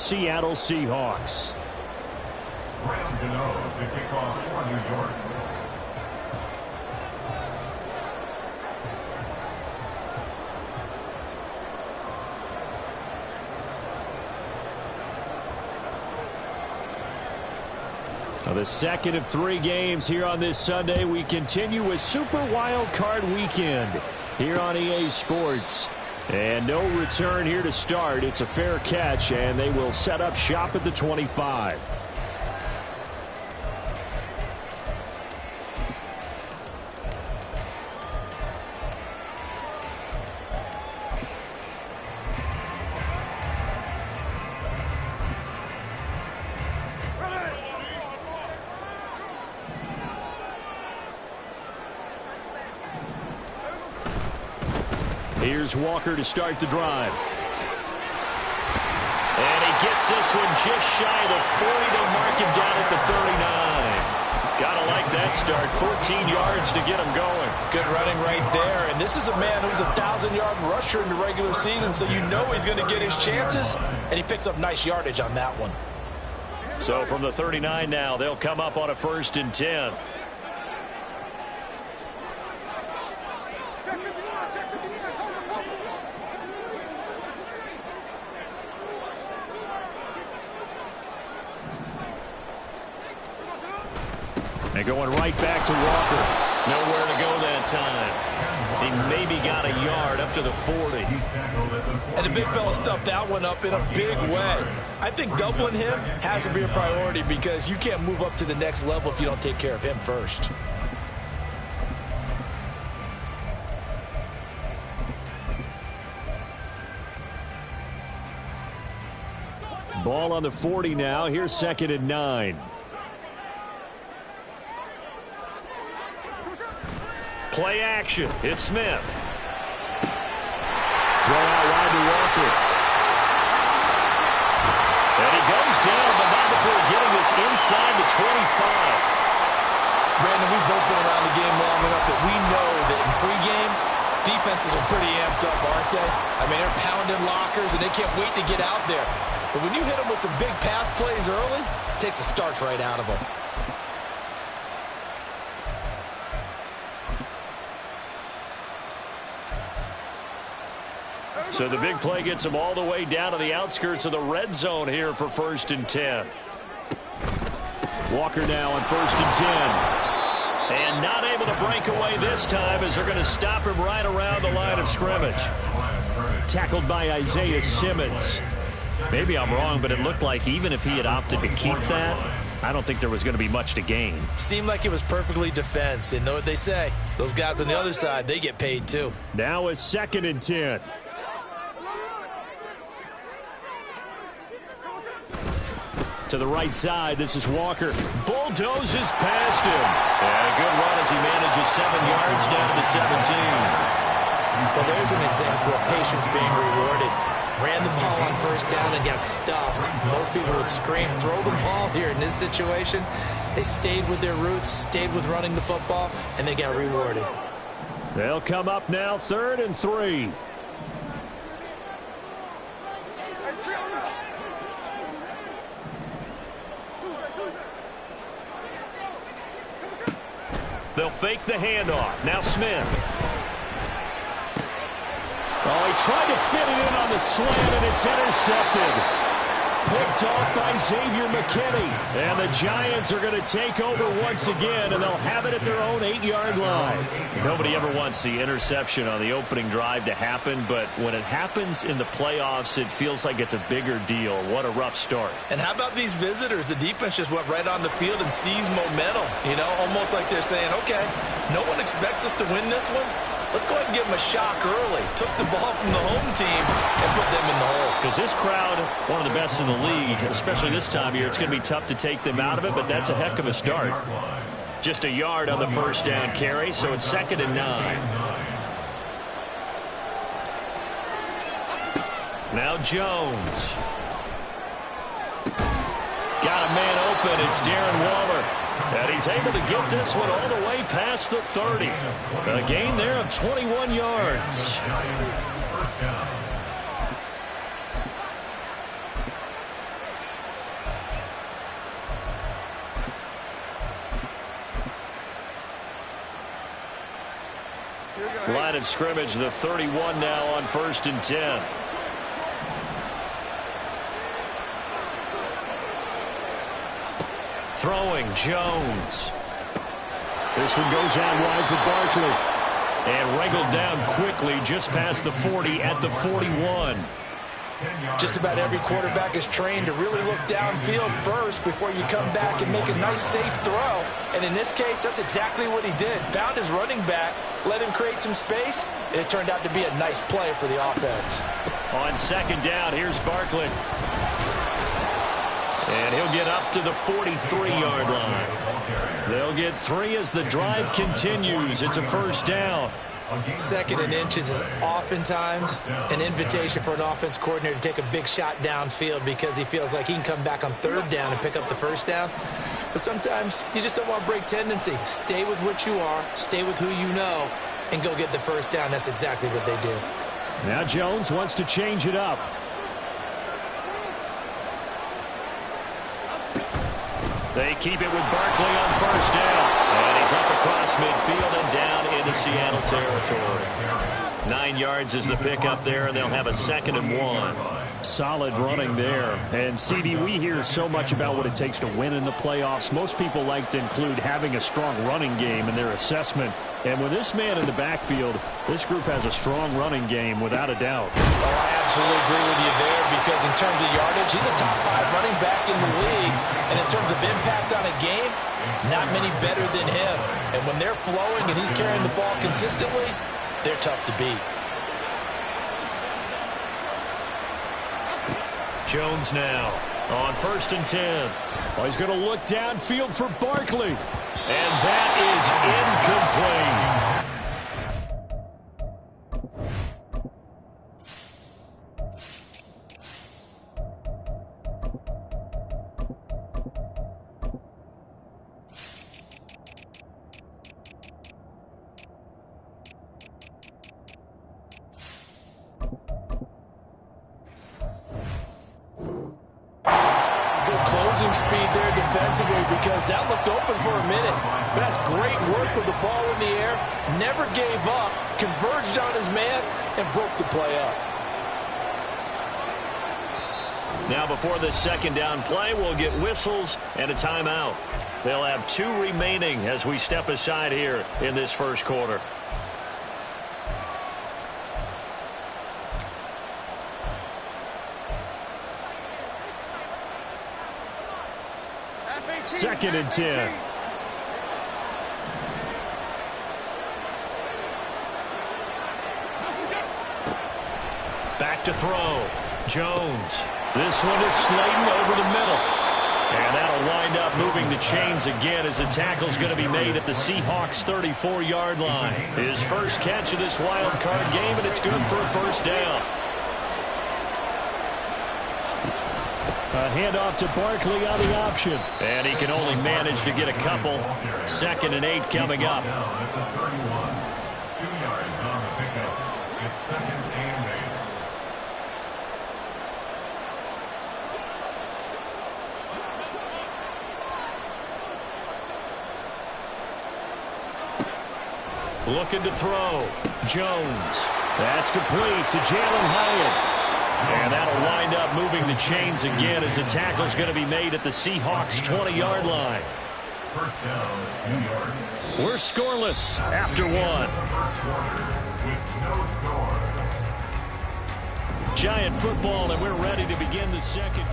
Seattle Seahawks. Rams Gano to kick off for New York. Now the second of 3 games here on this Sunday. We continue with Super Wild Card Weekend here on EA Sports. And no return here to start. It's a fair catch, and they will set up shop at the 25. Here's Walker to start the drive. And he gets this one just shy of the 40. They mark him down at the 39. Gotta like that start. 14 yards to get him going. Good running right there. And this is a man who's a 1,000-yard rusher in the regular season, so you know he's going to get his chances. And he picks up nice yardage on that one. So from the 39 now, they'll come up on a 1st and 10. And going right back to Walker. Nowhere to go that time. He maybe got a yard up to the 40. And the big fella stuffed that one up in a big way. I think doubling him has to be a priority because you can't move up to the next level if you don't take care of him first. Ball on the 40 now. Here's 2nd and 9. Play action. It's Smith. Throw out wide to Walker. And he goes down, but not before getting this inside the 25. Brandon, we've both been around the game long enough that we know that in pregame, defenses are pretty amped up, aren't they? I mean, they're pounding lockers, and they can't wait to get out there. But when you hit them with some big pass plays early, it takes the starch right out of them. So the big play gets him all the way down to the outskirts of the red zone here for 1st and 10. Walker now on 1st and 10. And not able to break away this time as they're going to stop him right around the line of scrimmage. Tackled by Isaiah Simmons. Maybe I'm wrong, but it looked like even if he had opted to keep that, I don't think there was going to be much to gain. Seemed like it was perfectly defense. And know what they say? Those guys on the other side, they get paid too. Now it's 2nd and 10. To the right side, this is Walker. Bulldozes past him. And a good run as he manages 7 yards down to the 17. Well, there's an example of patience being rewarded. Ran the ball on 1st down and got stuffed. Most people would scream, throw the ball here. In this situation, they stayed with their roots, stayed with running the football, and they got rewarded. They'll come up now 3rd and 3. They'll fake the handoff. Now Smith. Oh, he tried to fit it in on the slant, and it's intercepted. Picked off by Xavier McKinney. And the Giants are going to take over once again, and they'll have it at their own 8-yard line. Nobody ever wants the interception on the opening drive to happen, but when it happens in the playoffs, it feels like it's a bigger deal. What a rough start. And how about these visitors? The defense just went right on the field and seized momentum. You know, almost like they're saying, okay, no one expects us to win this one. Let's go ahead and give them a shock early. Took the ball from the home team and put them in the hole. Because this crowd, one of the best in the league, especially this time of year, it's going to be tough to take them out of it, but that's a heck of a start. Just a yard on the 1st down carry, so it's 2nd and 9. Now Jones. Got a man open. It's Darren Waller. And he's able to get this one all the way past the 30. A gain there of 21 yards. Line of scrimmage, the 31 now on 1st and 10. Throwing, Jones. This one goes out wide for Barkley. And wrangled down quickly just past the 40 at the 41. Just about every quarterback is trained to really look downfield first before you come back and make a nice, safe throw. And in this case, that's exactly what he did. Found his running back, let him create some space, and it turned out to be a nice play for the offense. On 2nd down, here's Barkley. And he'll get up to the 43-yard line. They'll get 3 as the drive continues. It's a 1st down. 2nd and inches is oftentimes an invitation for an offense coordinator to take a big shot downfield because he feels like he can come back on 3rd down and pick up the 1st down. But sometimes you just don't want to break tendency. Stay with what you are, stay with who you know, and go get the 1st down. That's exactly what they did. Now Jones wants to change it up. They keep it with Barkley on 1st down. And he's up across midfield and down into Seattle territory. 9 yards is the pickup there, and they'll have a 2nd and 1. Solid running there. And, CD, we hear so much about what it takes to win in the playoffs. Most people like to include having a strong running game in their assessment. And with this man in the backfield, this group has a strong running game without a doubt. Oh, I absolutely agree with you there because in terms of yardage, he's a top 5 running back in the league. And in terms of impact on a game, not many better than him. And when they're flowing and he's carrying the ball consistently, they're tough to beat. Jones now on 1st and 10. Oh, he's going to look downfield for Barkley. And that is incomplete. Closing speed there defensively because that looked open for a minute. But that's great work with the ball in the air. Never gave up, converged on his man, and broke the play up. Now before this 2nd down play, we'll get whistles and a timeout. They'll have 2 remaining as we step aside here in this 1st quarter. Second and 10. Back to throw. Jones. This one is Slayton over the middle. And that'll wind up moving the chains again as the tackle's going to be made at the Seahawks' 34-yard line. His first catch of this wild card game, and it's good for a 1st down. A handoff to Barkley on the option. And he can only manage to get a couple. 2nd and 8 coming up. 2 yards on the pickup. It's 2nd and 8. Looking to throw. Jones. That's complete to Jalen Hyatt. And that'll wind up moving the chains again as the tackle's going to be made at the Seahawks' 20-yard line. 1st down, New York. We're scoreless after 1. With no score. Giant football, and we're ready to begin the 2nd.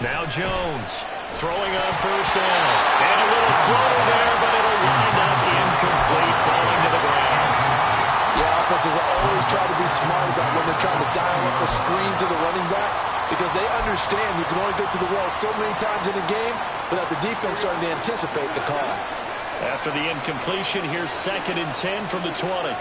Now Jones throwing on 1st down. And a little floater there, but it'll wind up incomplete, falling to the ground. Yeah, offenses always try to be smart about when they're trying to dial up a screen to the running back because they understand you can only go to the well so many times in a game without the defense starting to anticipate the call. After the incompletion, here's 2nd and 10 from the 20.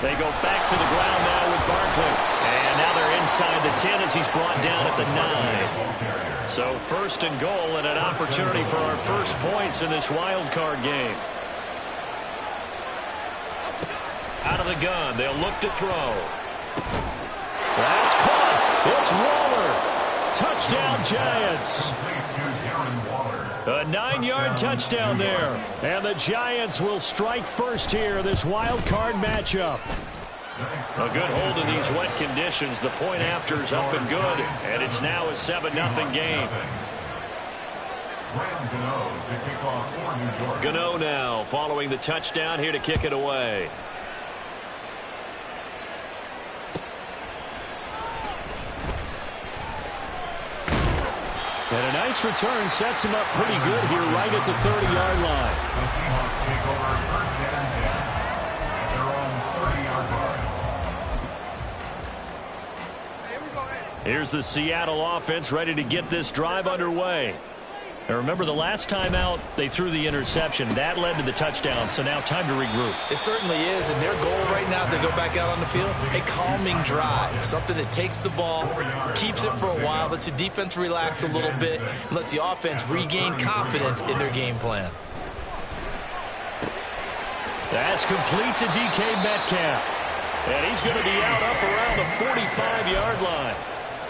They go back to the ground now with Barkley. And now they're inside the 10 as he's brought down at the 9. So 1st and goal and an opportunity for our first points in this wild card game. Out of the gun, they'll look to throw. That's caught. It's Waller. Touchdown, Giants. A 9-yard touchdown there. And the Giants will strike first here, this wild card matchup. A good hold in these wet conditions. The point after is up and good. And it's now a 7-0 game. Gano now following the touchdown here to kick it away. And a nice return sets him up pretty good here right at the 30-yard line. The Seahawks take over first and 10 at their own 30-yard line. Here's the Seattle offense ready to get this drive underway. And remember, the last time out, they threw the interception. That led to the touchdown, so now time to regroup. It certainly is, and their goal right now as they go back out on the field, a calming drive, something that takes the ball, keeps it for a while, lets the defense relax a little bit, and lets the offense regain confidence in their game plan. That's complete to DK Metcalf. And he's going to be out up around the 45-yard line.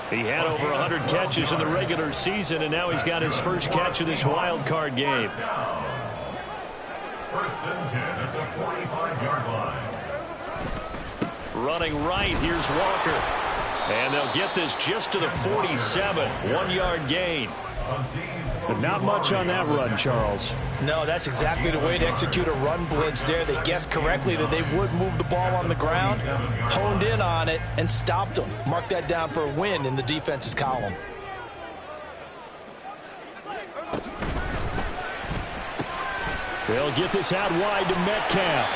He had over 100 catches in the regular season, and now he's got his first catch of this wild card game. First and 10 at the 45-yard line. Running right, here's Walker. And they'll get this just to the 47, 1-yard gain. But not much on that run, Charles. No, that's exactly the way to execute a run blitz there. They guessed correctly that they would move the ball on the ground, honed in on it, and stopped them. Mark that down for a win in the defense's column. They'll get this out wide to Metcalf.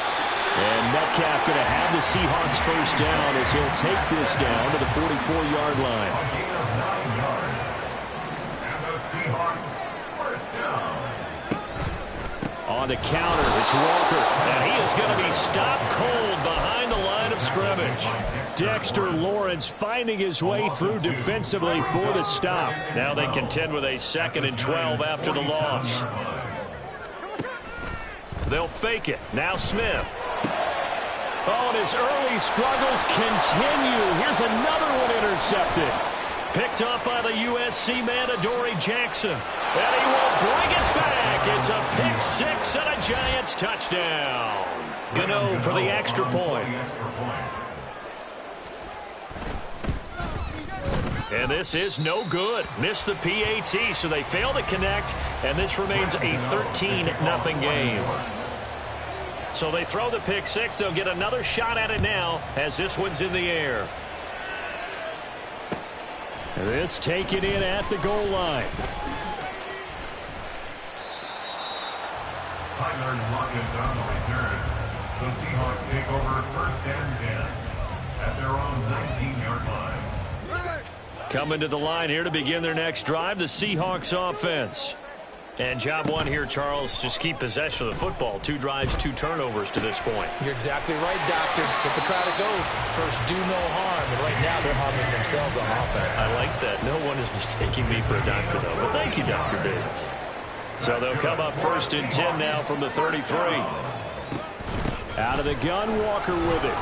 And Metcalf going to have the Seahawks first down as he'll take this down to the 44-yard line. A gain of 9 yards. And the Seahawks first down. On the counter, it's Walker. And he is going to be stopped cold behind the line of scrimmage. Dexter Lawrence finding his way through defensively for the stop. Now they contend with a 2nd and 12 after the loss. They'll fake it. Now Smith. Oh, and his early struggles continue. Here's another one intercepted. Picked up by the USC man, Adoree Jackson. And he will bring it back. It's a pick six and a Giants touchdown. Gano for the extra point. And this is no good. Missed the PAT, so they fail to connect, and this remains a 13-0 game. So they throw the pick six. They'll get another shot at it now as this one's in the air. This taken in at the goal line. Tyler Lockett on the return. The Seahawks take over first and 10 at their own 19-yard line. Coming to the line here to begin their next drive, the Seahawks offense. And job one here, Charles, just keep possession of the football. 2 drives, 2 turnovers to this point. You're exactly right, Doctor. Hippocratic oath. First, do no harm. And right now, they're harming themselves on offense. I like that. No one is mistaking me for a doctor, though. But thank you, Dr. Davis. So they'll come up first and 10 now from the 33. Out of the gun, Walker with it.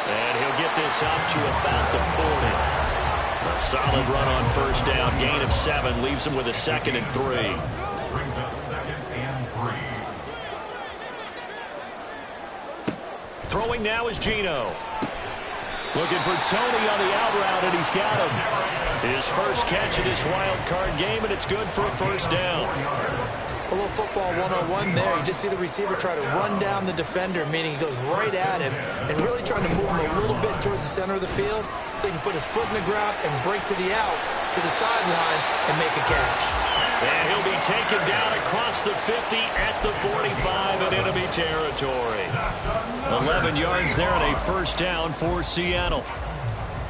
And he'll get this up to about the 40. A solid run on first down. Gain of 7 leaves him with a 2nd and 3. Brings up 2nd and 3. Throwing now is Geno. Looking for Tony on the out route, and he's got him. His first catch of this wild card game, and it's good for a first down. A little football 101 there. You just see the receiver try to run down the defender, meaning he goes right at him and really trying to move him a little bit towards the center of the field so he can put his foot in the ground and break to the out, to the sideline, and make a catch. And he'll be taken down across the 50 at the 45 in enemy territory. 11 yards there and a first down for Seattle.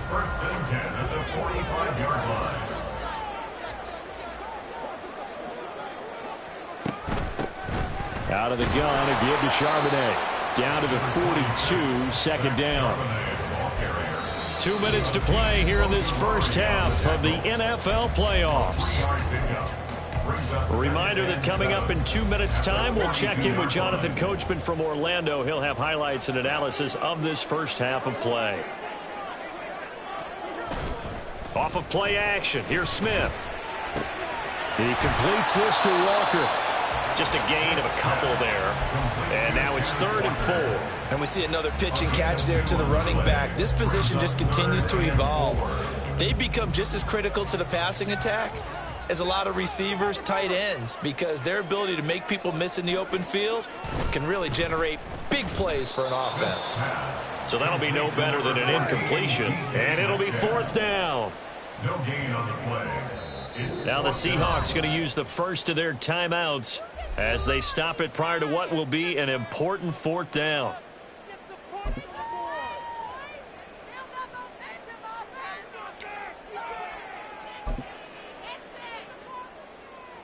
First and 10 at the 45-yard line. Out of the gun, a give to Charbonnet. Down to the 42, second down. 2 minutes to play here in this first half of the NFL playoffs. Brings up Reminder that coming up in 2 minutes' time, we'll check in with Jonathan Coachman from Orlando. He'll have highlights and analysis of this first half of play. Off of play action, here's Smith. He completes this to Walker. Just a gain of a couple there. And now it's 3rd and 4. And we see another pitch and catch there to the running back. This position just continues to evolve. They become just as critical to the passing attack as a lot of receivers, tight ends, because their ability to make people miss in the open field can really generate big plays for an offense. So that'll be no better than an incompletion. And it'll be 4th down. no gain on the play. Now the Seahawks going to use the first of their timeouts as they stop it prior to what will be an important 4th down.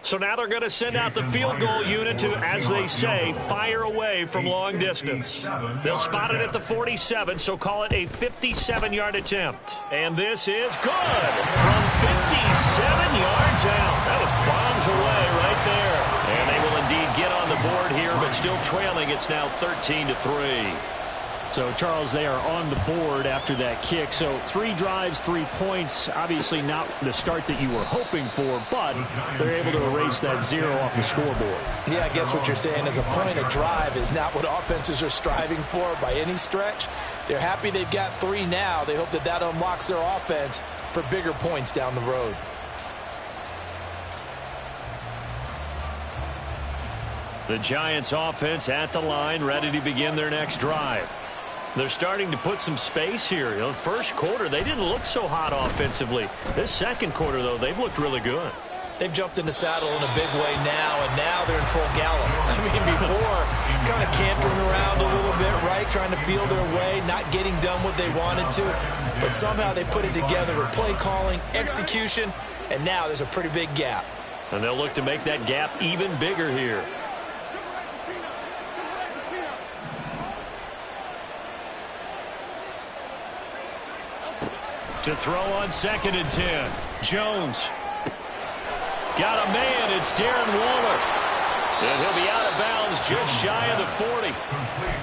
So now they're going to send out the field goal unit to, as they say, fire away from long distance. They'll spot it at the 47, so call it a 57-yard attempt. And this is good from 57 yards out. That was bombs away right there. And they will indeed get on the board here, but still trailing. It's now 13-3. So, Charles, they are on the board after that kick. So 3 drives, 3 points. Obviously not the start that you were hoping for, but they're able to erase that 0 off the scoreboard. Yeah, I guess what you're saying is a point of drive is not what offenses are striving for by any stretch. They're happy they've got 3 now. They hope that that unlocks their offense for bigger points down the road. The Giants offense at the line, ready to begin their next drive. They're starting to put some space here. You know, the first quarter, they didn't look so hot offensively. This second quarter, though, they've looked really good. They've jumped in the saddle in a big way now, and now they're in full gallop. I mean, before, kind of cantering around a little bit, right, trying to feel their way, not getting done what they wanted to. But somehow they put it together with play calling, execution, and now there's a pretty big gap. And they'll look to make that gap even bigger here. To throw on 2nd and 10. Jones. Got a man. It's Darren Waller. And he'll be out of bounds just shy of the 40.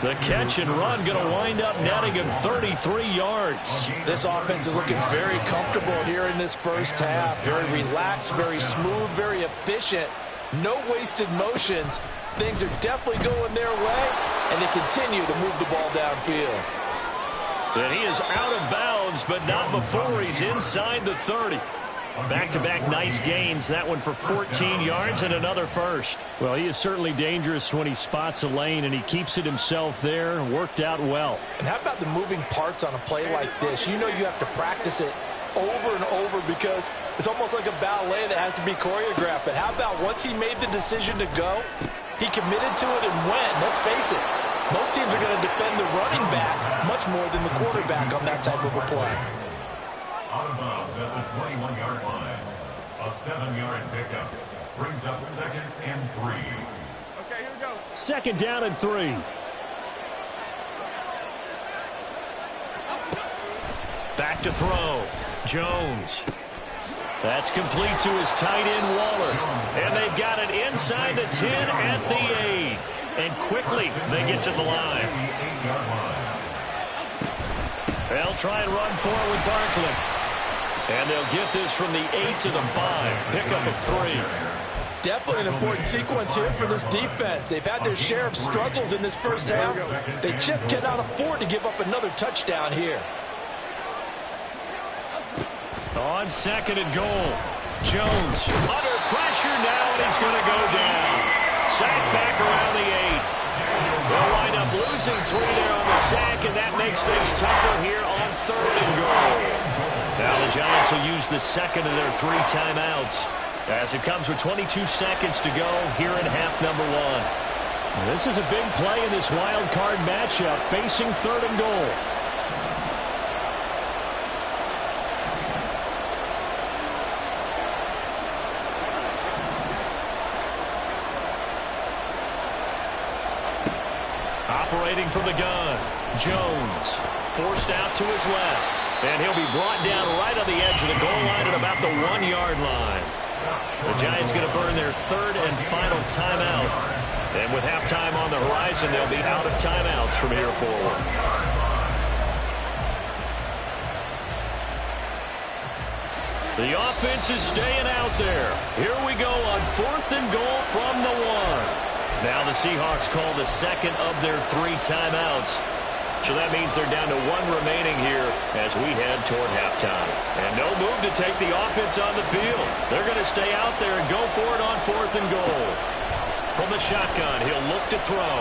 The catch and run going to wind up netting him 33 yards. This offense is looking very comfortable here in this first half. Very relaxed, very smooth, very efficient. No wasted motions. Things are definitely going their way, and they continue to move the ball downfield. And he is out of bounds, but not before he's inside the 30. Back-to-back nice gains. That one for 14 yards and another first. Well, he is certainly dangerous when he spots a lane, and he keeps it himself there and worked out well. And how about the moving parts on a play like this? You know you have to practice it over and over because it's almost like a ballet that has to be choreographed. But how about once he made the decision to go, he committed to it and went. Let's face it. Most teams are going to defend the running back much more than the quarterback on that type of a play. Out of bounds at the 21-yard line. A 7-yard pickup brings up 2nd and 3. Okay, here we go. 2nd down and 3. Back to throw. Jones. That's complete to his tight end, Waller. And they've got it inside the 10 at the 8. And quickly, they get to the line. They'll try and run for it with Barkley. And they'll get this from the 8 to the 5. Pickup of 3. Definitely an important sequence here for this defense. They've had their share of struggles in this first half. They just cannot afford to give up another touchdown here. On 2nd and goal. Jones under pressure now, and he's going to go down. Sack back around the 8. They'll wind up losing 3 there on the sack, and that makes things tougher here on 3rd and goal. Now the Giants will use the 2nd of their 3 timeouts as it comes with 22 seconds to go here in half number 1. This is a big play in this wild card matchup, facing 3rd and goal. Operating from the gun, Jones forced out to his left, and he'll be brought down right on the edge of the goal line at about the 1-yard line. The Giants going to burn their third and final timeout. And with halftime on the horizon, they'll be out of timeouts from here forward. The offense is staying out there. Here we go on 4th and goal from the 1. Now the Seahawks call the second of their 3 timeouts. So that means they're down to 1 remaining here as we head toward halftime. And no move to take the offense on the field. They're going to stay out there and go for it on 4th and goal. From the shotgun, he'll look to throw.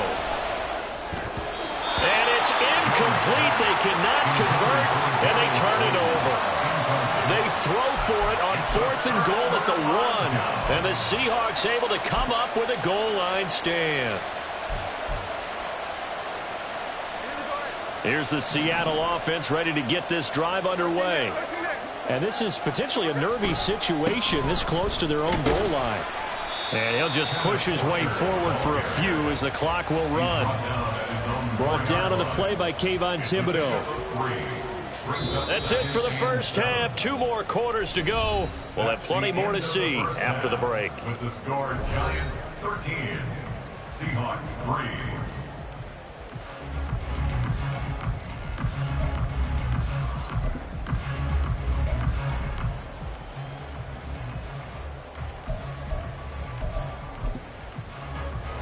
And it's incomplete. They cannot convert, and they turn it over. They throw for it on 4th and goal at the 1. And the Seahawks able to come up with a goal line stand. Here's the Seattle offense ready to get this drive underway. And this is potentially a nervy situation this close to their own goal line. And he'll just push his way forward for a few as the clock will run. Brought down on the play by Kayvon Thibodeaux. That's it for the first half. 2 more quarters to go. We'll have plenty more to see after the break. With the score, Giants 13, Seahawks 3.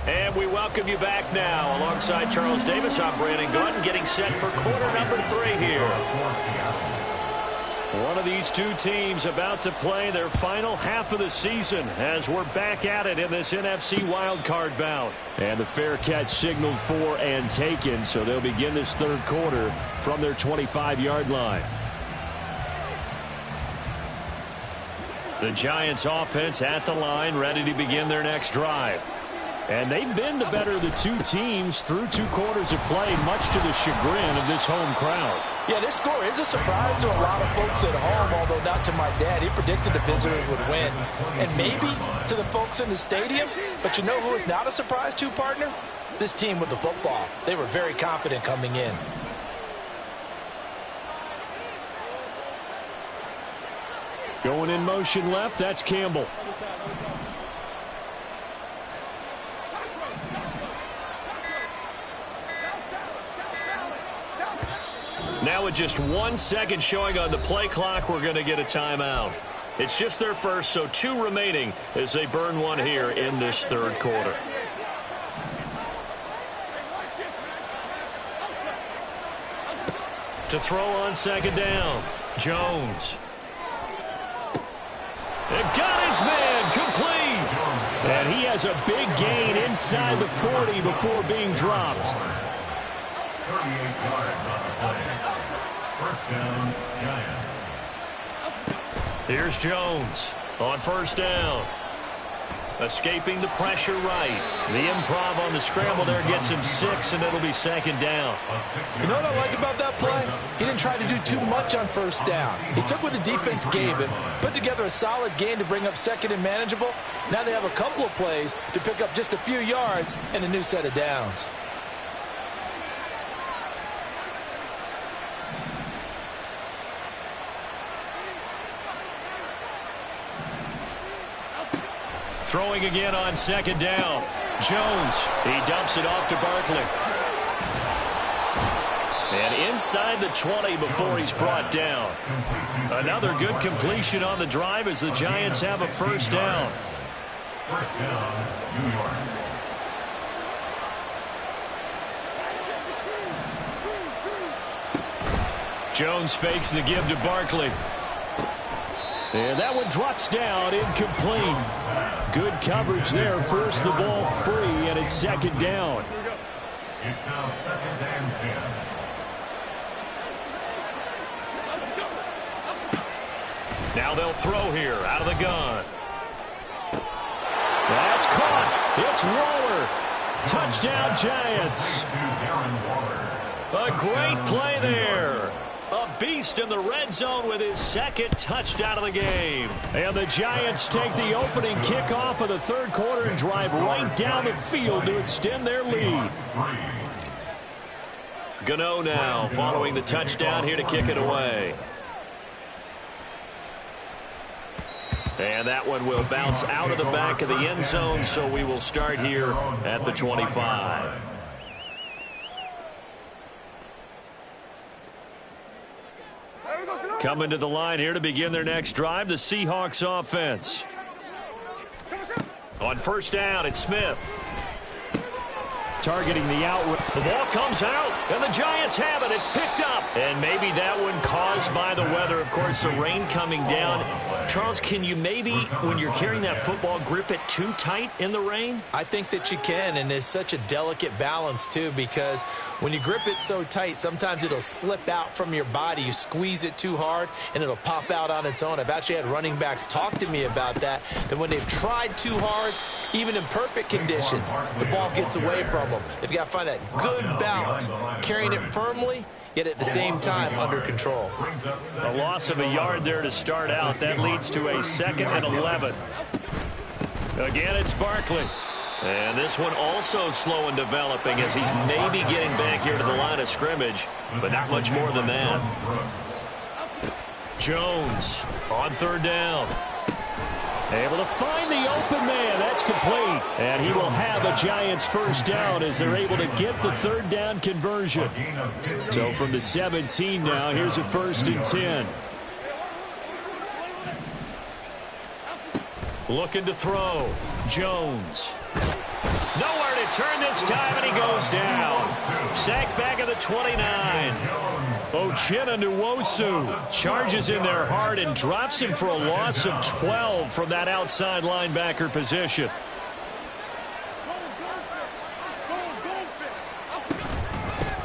And we welcome you back now. Alongside Charles Davis, I'm Brandon Gaudin, getting set for quarter number 3 here. One of these 2 teams about to play their final half of the season as we're back at it in this NFC wildcard bout. And the fair catch signaled for and taken, so they'll begin this 3rd quarter from their 25-yard line. The Giants offense at the line, ready to begin their next drive. And they've been the better of the 2 teams through 2 quarters of play, much to the chagrin of this home crowd. Yeah, this score is a surprise to a lot of folks at home, although not to my dad. He predicted the visitors would win. And maybe to the folks in the stadium. But you know who is not a surprise to, partner? This team with the football. They were very confident coming in. Going in motion left, that's Campbell. Now with just 1 second showing on the play clock, we're going to get a timeout. It's just their first, so 2 remaining as they burn 1 here in this 3rd quarter. To throw on 2nd down, Jones. They've got his man complete. And he has a big gain inside the 40 before being dropped. 38 yards on the play. First down, Giants. Here's Jones on 1st down. Escaping the pressure right. The improv on the scramble there gets him 6, and it'll be 2nd down. You know what I like about that play? He didn't try to do too much on 1st down. He took what the defense gave him, put together a solid gain to bring up 2nd and manageable. Now they have a couple of plays to pick up just a few yards and a new set of downs. Throwing again on 2nd down. Jones, he dumps it off to Barkley. And inside the 20 before he's brought down. Another good completion on the drive as the Giants have a 1st down. First down, New York. Jones fakes the give to Barkley. And that one drops down, incomplete. Good coverage there. Forced the ball free, and it's 2nd down. It's now 2nd and 10. Now they'll throw here out of the gun. That's caught. It's Waller. Touchdown, Giants. A great play there. A beast in the red zone with his 2nd touchdown of the game. And the Giants take the opening kickoff of the 3rd quarter and drive right down the field to extend their lead. Gano now following the touchdown here to kick it away. And that one will bounce out of the back of the end zone, so we will start here at the 25. Coming to the line here to begin their next drive, the Seahawks offense. On first down, it's Smith. Targeting the out. The ball comes out, and the Giants have it. It's picked up. And maybe that one caused by the weather. Of course, the rain coming down. Charles, can you maybe, when you're carrying that football, grip it too tight in the rain? I think that you can, and it's such a delicate balance, too, because when you grip it so tight, sometimes it'll slip out from your body. You squeeze it too hard, and it'll pop out on its own. I've actually had running backs talk to me about that when they've tried too hard, even in perfect conditions, the ball gets away from them. They've got to find that good balance, carrying it firmly, yet at the same time under control. A loss of a yard there to start out. That leads to a 2nd and 11. Again, it's Barkley. And this one also slow in developing as he's maybe getting back here to the line of scrimmage, but not much more than that. Jones on third down. Able to find the open man. That's complete. And he will have a Giants first down as they're able to get the third down conversion. So from the 17 now, here's a 1st and 10. Looking to throw. Jones. Nowhere to turn this time, and he goes down. Sacked back at the 29. Uchenna Nwosu charges in there hard and drops him for a loss of 12 from that outside linebacker position.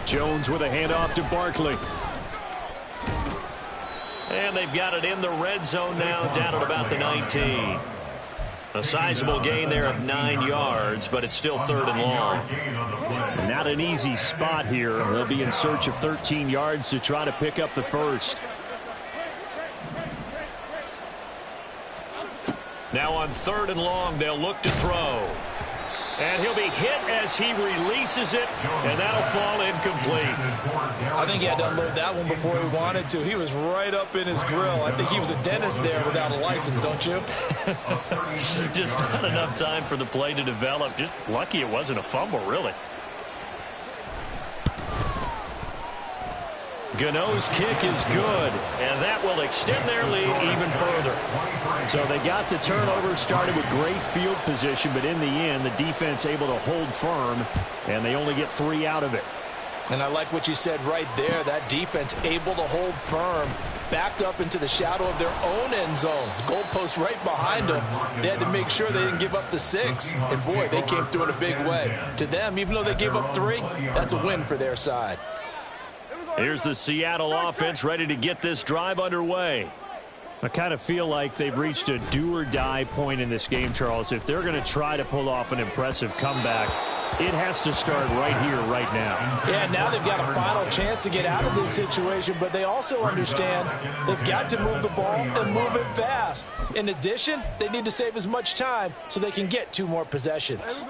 Jones with a handoff to Barkley. And they've got it in the red zone now, down at about the 19. A sizable gain there of 9 yards, but it's still 3rd and long. Not an easy spot here. They'll be in search of 13 yards to try to pick up the first. Now on 3rd and long, they'll look to throw. And he'll be hit as he releases it, and that'll fall incomplete. I think he had to unload that one before he wanted to. He was right up in his grill. I think he was a dentist there without a license, don't you? Just not enough time for the play to develop. Just lucky it wasn't a fumble, really. Gano's kick is good, and that will extend their lead even further. So they got the turnover started with great field position, but in the end, the defense able to hold firm, and they only get 3 out of it. And I like what you said right there. That defense able to hold firm, backed up into the shadow of their own end zone. The goalpost right behind them. They had to make sure they didn't give up the 6. And, boy, they came through in a big way. To them, even though they gave up 3, that's a win for their side. Here's the Seattle offense ready to get this drive underway. I kind of feel like they've reached a do-or-die point in this game, Charles. If they're going to try to pull off an impressive comeback, it has to start right here, right now. Yeah, now they've got a final chance to get out of this situation, but they also understand they've got to move the ball and move it fast. In addition, they need to save as much time so they can get 2 more possessions.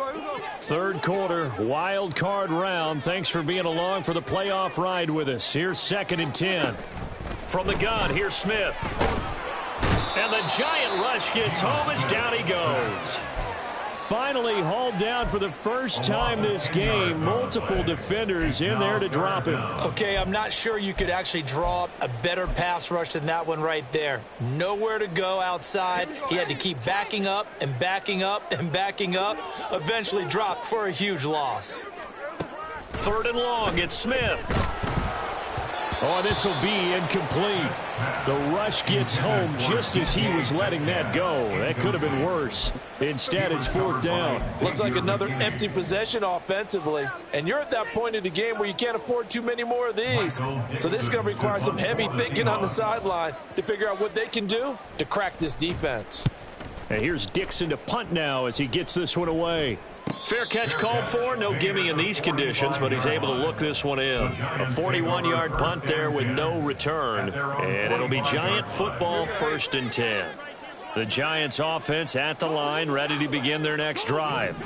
3rd quarter, wild card round. Thanks for being along for the playoff ride with us. Here's 2nd and 10. From the gun, here's Smith. And the giant rush gets home as down he goes. Finally hauled down for the first time this game. Multiple defenders in there to drop him. Okay, I'm not sure you could actually draw up a better pass rush than that one right there. Nowhere to go outside. He had to keep backing up and backing up and backing up. Eventually dropped for a huge loss. 3rd and long, it's Smith. Oh, this will be incomplete. The rush gets home just as he was letting that go. That could have been worse. Instead, it's 4th down. Looks like another empty possession offensively. And you're at that point of the game where you can't afford too many more of these. So this is going to require some heavy thinking on the sideline to figure out what they can do to crack this defense. And here's Dixon to punt now as he gets this one away. Fair catch called for. No gimme in these conditions, but he's able to look this one in. A 41-yard punt there with no return. And it'll be Giant football, 1st and 10. The Giants offense at the line, ready to begin their next drive.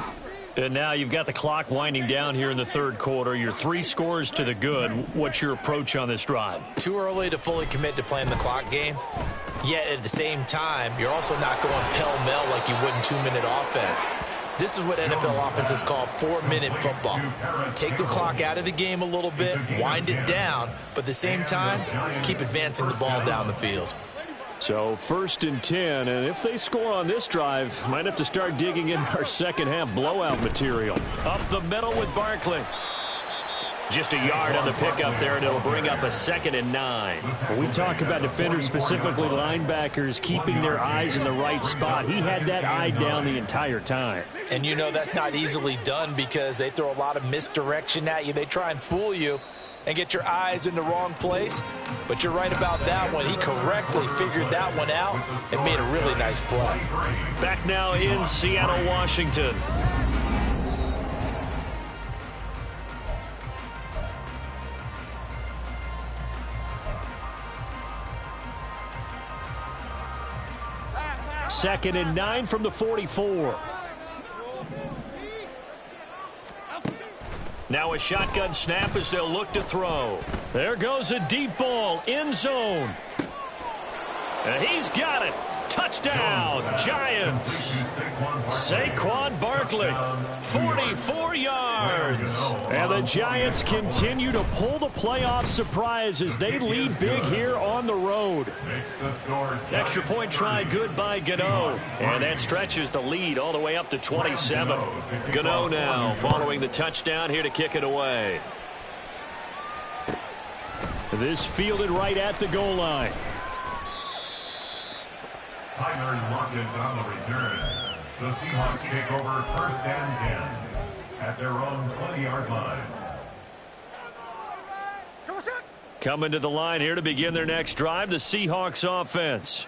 And now you've got the clock winding down here in the 3rd quarter. You're 3 scores to the good. What's your approach on this drive? Too early to fully commit to playing the clock game. Yet at the same time, you're also not going pell-mell like you would in 2-minute offense. This is what NFL offenses call 4-minute football. Take the clock out of the game a little bit, wind it down, but at the same time, keep advancing the ball down the field. So 1st and 10, and if they score on this drive, might have to start digging in our second half blowout material. Up the middle with Barkley. Just a yard on the pickup there, and it'll bring up a 2nd and 9. When we talk about defenders, specifically linebackers, keeping their eyes in the right spot, he had that eye down the entire time. And you know that's not easily done because they throw a lot of misdirection at you. They try and fool you and get your eyes in the wrong place. But you're right about that one. He correctly figured that one out and made a really nice play. Back now in Seattle, Washington. Second and 9 from the 44. Now a shotgun snap as they'll look to throw. There goes a deep ball, end zone. And he's got it. Touchdown, Giants. Saquon Barkley, 44 yards. And the Giants continue to pull the playoff surprise as they lead big here on the road. Extra point try good by Gano. And that stretches the lead all the way up to 27. Gano now following the touchdown here to kick it away. This fielded right at the goal line. Tyler Lockett on the return. The Seahawks take over 1st and 10 at their own 20-yard line. Coming to the line here to begin their next drive, the Seahawks offense.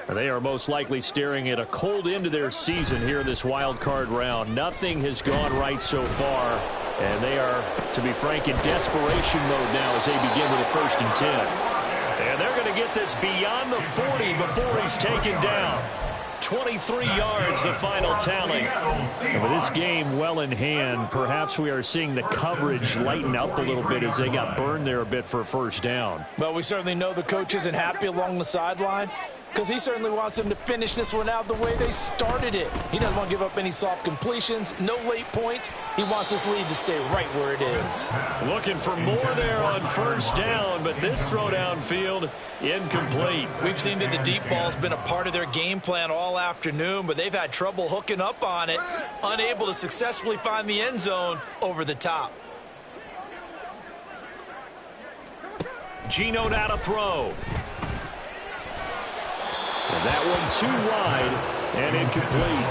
They are most likely staring at a cold end to their season here in this wild card round. Nothing has gone right so far, and they are, to be frank, in desperation mode now as they begin with a 1st and 10. And they're going to get this beyond the 40 before he's taken down. 23 yards, the final tally. And with this game well in hand, perhaps we are seeing the coverage lighten up a little bit as they got burned there a bit for a 1st down. Well, we certainly know the coach isn't happy along the sideline because he certainly wants them to finish this one out the way they started it. He doesn't want to give up any soft completions, no late points. He wants this lead to stay right where it is. Looking for more there on 1st down, but this throw downfield incomplete. We've seen that the deep ball has been a part of their game plan all afternoon, but they've had trouble hooking up on it, unable to successfully find the end zone over the top. Geno now to throw. And that one too wide and incomplete.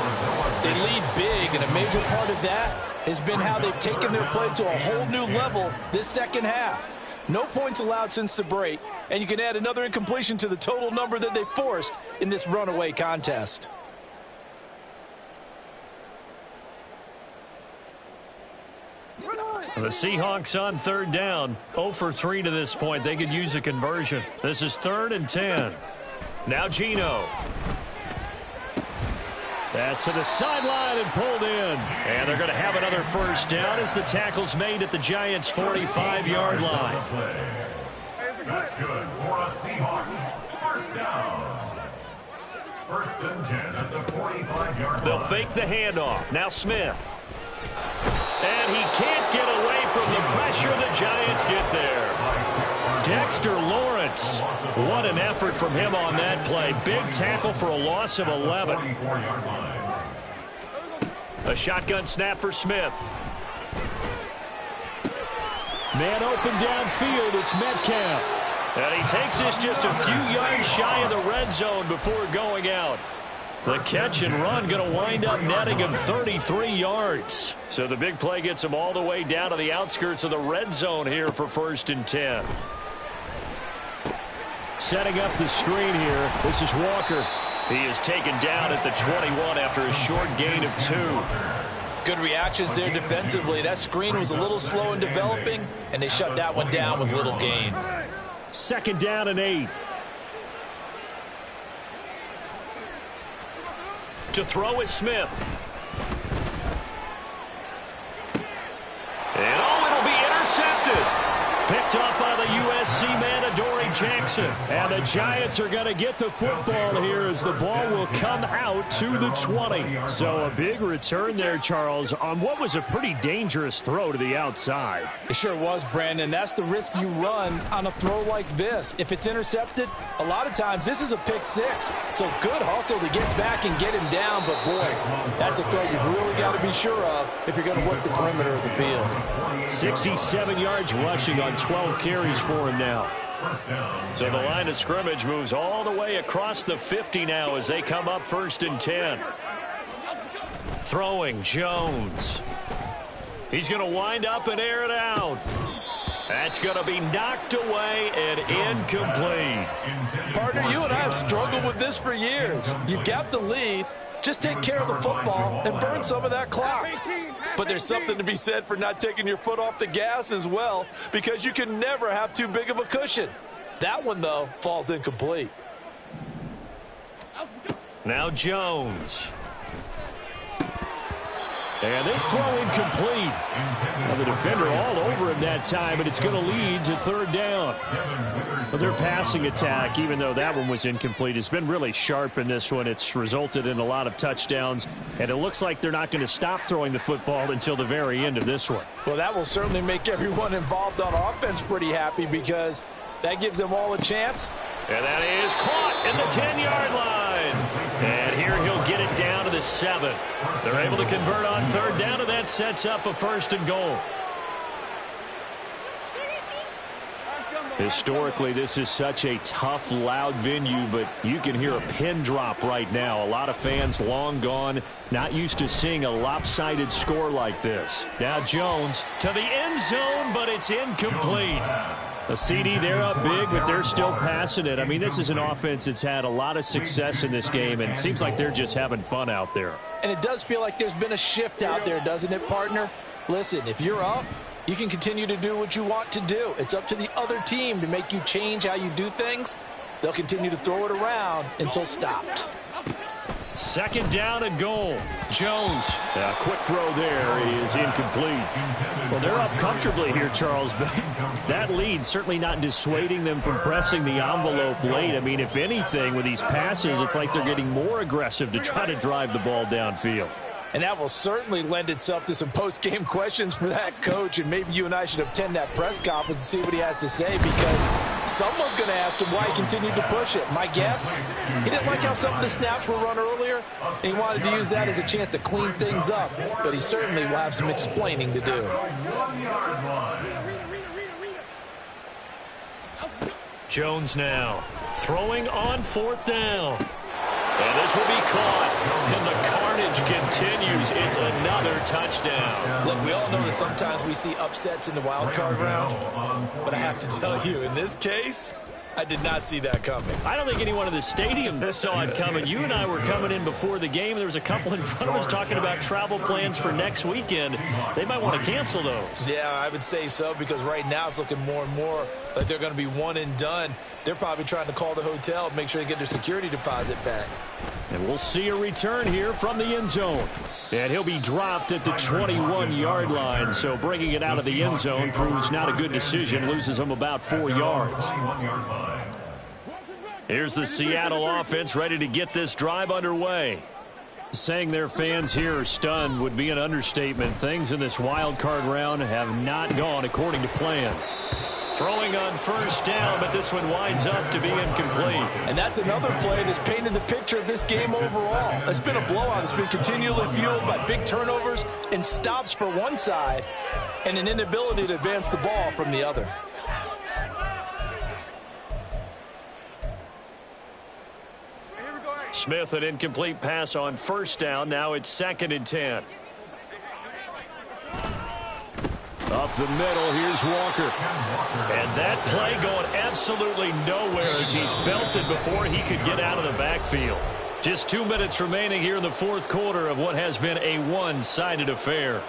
They lead big, and a major part of that has been how they've taken their play to a whole new level this second half. No points allowed since the break, and you can add another incompletion to the total number that they forced in this runaway contest. The Seahawks on 3rd down, 0 for 3 to this point. They could use a conversion. This is 3rd and 10. Now Geno. That's to the sideline and pulled in. And they're going to have another 1st down as the tackle's made at the Giants' 45-yard line. That's good for a Seahawks 1st down. 1st and 10 at the 45-yard line. They'll fake the handoff. Now Smith. And he can't get away from the pressure. The Giants get there. Dexter Lawrence. What an effort from him on that play. Big tackle for a loss of 11. A shotgun snap for Smith. Man open downfield. It's Metcalf. And he takes this just a few yards shy of the red zone before going out. The catch and run going to wind up netting him 33 yards. So the big play gets him all the way down to the outskirts of the red zone here for 1st and 10. Setting up the screen here. This is Walker. He is taken down at the 21 after a short gain of 2. Good reactions there defensively. That screen was a little slow in developing, and they shut that one down with little gain. 2nd down and 8. To throw is Smith. And it'll be intercepted. Picked up by the USC man, Adoree Jackson. And the Giants are going to get the football here as the ball will come out to the 20. So a big return there, Charles, on what was a pretty dangerous throw to the outside. It sure was, Brandon. That's the risk you run on a throw like this. If it's intercepted, a lot of times this is a pick six. So good hustle to get back and get him down. But, boy, that's a throw you've really got to be sure of if you're going to work the perimeter of the field. 67 yards rushing on 12 carries for him now. So the line of scrimmage moves all the way across the 50 now as they come up 1st and 10. Throwing Jones. He's going to wind up and air it out. That's going to be knocked away and incomplete. Partner, you and I have struggled with this for years. You've got the lead. Just take care of the football and burn some of that clock. But there's something to be said for not taking your foot off the gas as well, because you can never have too big of a cushion. That one, though, falls incomplete. Now Jones. And this throw incomplete. Now the defender all over him that time, but it's going to lead to 3rd down. But their passing attack, even though that one was incomplete, has been really sharp in this one. It's resulted in a lot of touchdowns, and it looks like they're not going to stop throwing the football until the very end of this one. Well, that will certainly make everyone involved on offense pretty happy, because that gives them all a chance. And that is caught in the 10-yard line. And here he'll get it down to the 7. They're able to convert on 3rd down, and that sets up a 1st and goal. Historically, this is such a tough, loud venue, but you can hear a pin drop right now. A lot of fans long gone, not used to seeing a lopsided score like this. Now Jones to the end zone, but it's incomplete. A CD, they're up big, but they're still passing it. I mean, this is an offense that's had a lot of success in this game, and it seems like they're just having fun out there. And it does feel like there's been a shift out there, doesn't it, partner? Listen, if you're up, you can continue to do what you want to do. It's up to the other team to make you change how you do things. They'll continue to throw it around until stopped. 2nd down and goal. Jones. A quick throw there is incomplete. Well, they're up comfortably here, Charles, but that lead certainly not dissuading them from pressing the envelope late. I mean, if anything, with these passes, it's like they're getting more aggressive to try to drive the ball downfield. And that will certainly lend itself to some post-game questions for that coach. And maybe you and I should attend that press conference and see what he has to say, because someone's going to ask him why he continued to push it. My guess, he didn't like how some of the snaps were run earlier, and he wanted to use that as a chance to clean things up. But he certainly will have some explaining to do. Jones now throwing on 4th down. And this will be caught, and the carnage continues. It's another touchdown. Look, we all know that sometimes we see upsets in the wild card round, but I have to tell you, in this case, I did not see that coming. I don't think anyone in the stadium saw it coming. You and I were coming in before the game. There was a couple in front of us talking about travel plans for next weekend. They might want to cancel those. Yeah, I would say so, because right now it's looking more and more like they're going to be one and done. They're probably trying to call the hotel, make sure they get their security deposit back. And we'll see a return here from the end zone. And he'll be dropped at the 21-yard line. So bringing it out of the end zone proves not a good decision. Loses him about 4 yards. Here's the Seattle offense ready to get this drive underway. Saying their fans here are stunned would be an understatement. Things in this wild card round have not gone according to plan. Throwing on 1st down, but this one winds up to be incomplete. And that's another play that's painted the picture of this game overall. It's been a blowout. It's been continually fueled by big turnovers and stops for one side and an inability to advance the ball from the other. Smith, an incomplete pass on 1st down. Now it's 2nd and 10. Up the middle, here's Walker. And that play going absolutely nowhere as he's belted before he could get out of the backfield. Just 2 minutes remaining here in the 4th quarter of what has been a one-sided affair.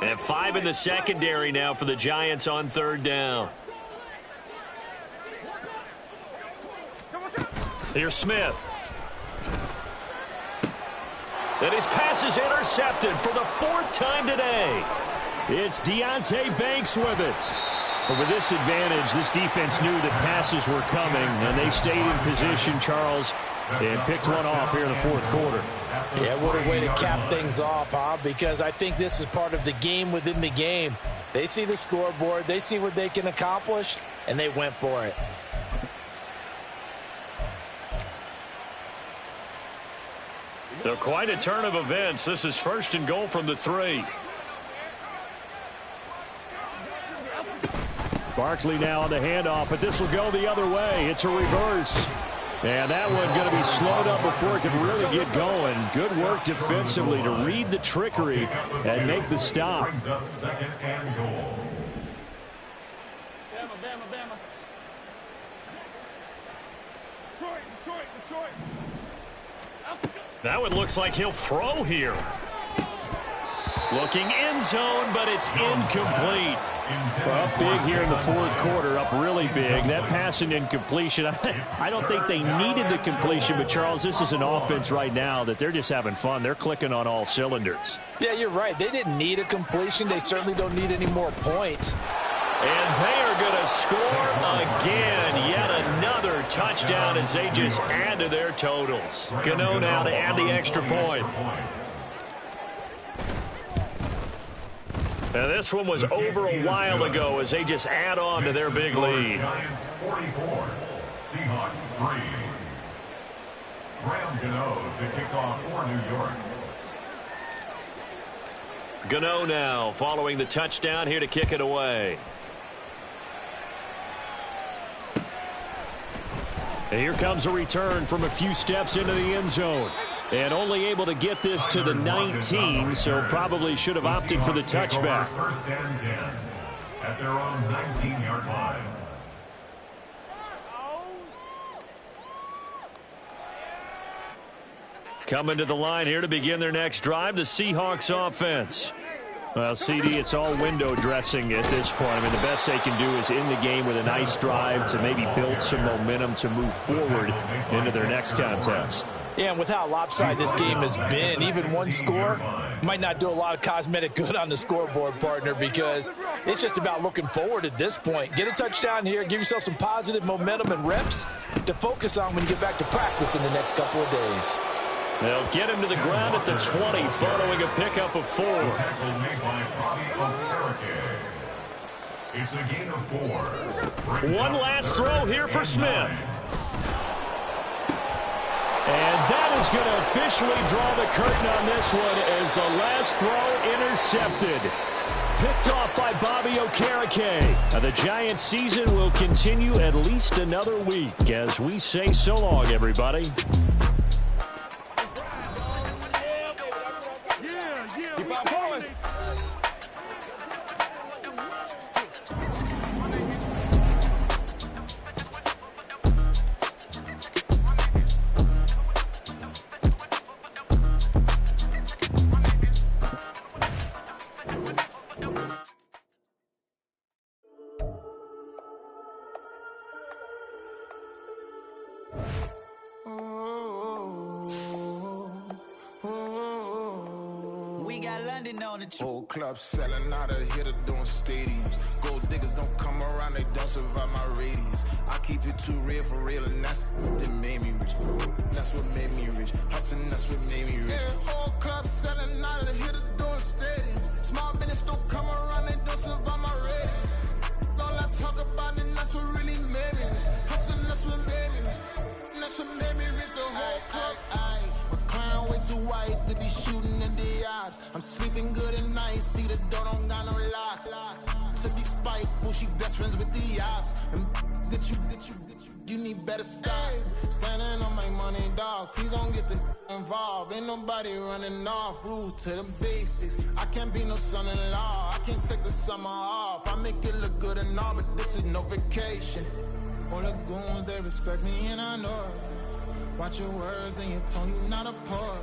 And 5 in the secondary now for the Giants on 3rd down. Here's Smith. And his pass is intercepted for the 4th time today. It's Deonte Banks with it. But with this advantage, this defense knew that passes were coming, and they stayed in position, Charles, and picked one off here in the 4th quarter. Yeah, what a way to cap things off, huh? Because I think this is part of the game within the game. They see the scoreboard, they see what they can accomplish, and they went for it. So quite a turn of events. This is 1st and goal from the 3. Barkley now on the handoff, but this will go the other way. It's a reverse. And that one going to be slowed up before it could really get going. Good work defensively to read the trickery and make the stop. Brings up 2nd and goal. Bama. Detroit. That one looks like he'll throw here. Looking end zone, but it's incomplete. Well, up big here in the 4th quarter, up really big. That passing incompletion, I don't think they needed the completion, but, Charles, this is an offense right now that they're just having fun. They're clicking on all cylinders. Yeah, you're right. They didn't need a completion. They certainly don't need any more points. And they are going to score again. Yet another touchdown as they just add to their totals. Gano now to add the extra point. And this one was over a while ago as they just add on to their big lead. Giants 44, Seahawks 3. Graham Gano to kick off for New York. Gano now following the touchdown here to kick it away. And here comes a return from a few steps into the end zone. And only able to get this to the 19, so probably should have opted for the touchback. 1st and 10 at their own 19-yard line. Coming to the line here to begin their next drive, the Seahawks offense. Well, CD, it's all window dressing at this point. I mean, the best they can do is in the game with a nice drive to maybe build some momentum to move forward into their next contest. Yeah, and with how lopsided this game has been, even one score might not do a lot of cosmetic good on the scoreboard, partner, because it's just about looking forward at this point. Get a touchdown here, give yourself some positive momentum and reps to focus on when you get back to practice in the next couple of days. They'll get him to the ground at the 20 following a pickup of 4. Tackle made by Bobby Okereke. It's a gain of 4. One last throw here for Smith. And that is going to officially draw the curtain on this one as the last throw intercepted. Picked off by Bobby Okereke. Now the Giants' season will continue at least another week as we say so long, everybody. Whole club selling out of hitter doing stadiums. Gold diggers don't come around, they don't survive my radius. I keep it too real for real, and that's that made me rich. That's what made me rich. Hustling, that's what made me rich. Yeah, whole club selling out of hitters doing stadiums. Small business don't come around, they don't survive my radius. All I talk about, and that's what really made me rich. Hustling, that's what made me rich. That's what made me rich. The whole club. McLaren way too white to be shooting in the odds. I'm sleeping good at night, see the door don't got no locks. To be spiteful, she best friends with the ops. And you need better stop. Standing on my money, dog. Please don't get the involved. Ain't nobody running off. Rules to the basics. I can't be no son-in-law. I can't take the summer off. I make it look good and all, but this is no vacation. All the goons, they respect me and I know it. Watch your words and your tone, you not a poet.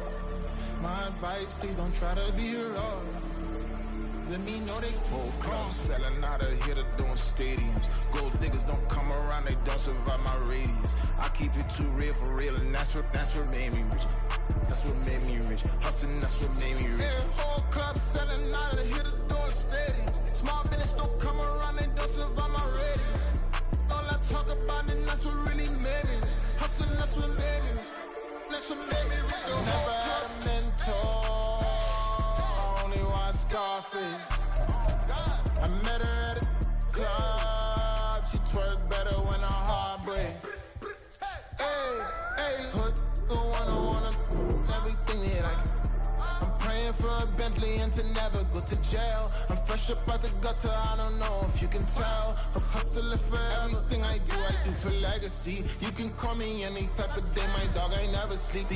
My advice, please don't try to be heroic. Let me know they whole club selling out of here to doing stadiums. Gold diggers don't come around, they don't survive my radius. I keep it too real for real, and that's what made me rich. That's what made me rich. Hustling, that's what made me rich. Yeah, whole club selling out of here to doing stadiums. Small business don't come around, they don't survive my radius. All I talk about, and that's what really made me rich. Hustling, that's what made me rich. That's what made me rich. Never had a mentor. Only watch Scarface. I met her at a club. She twerk better when her heart breaks. Hey, hood, wanna everything that I can. I'm praying for a Bentley and to never go to jail. I'm fresh up out the gutter, I don't know if you can tell. I'm hustling for everything I do for legacy. You can call me any type of day, my dog, I never sleep.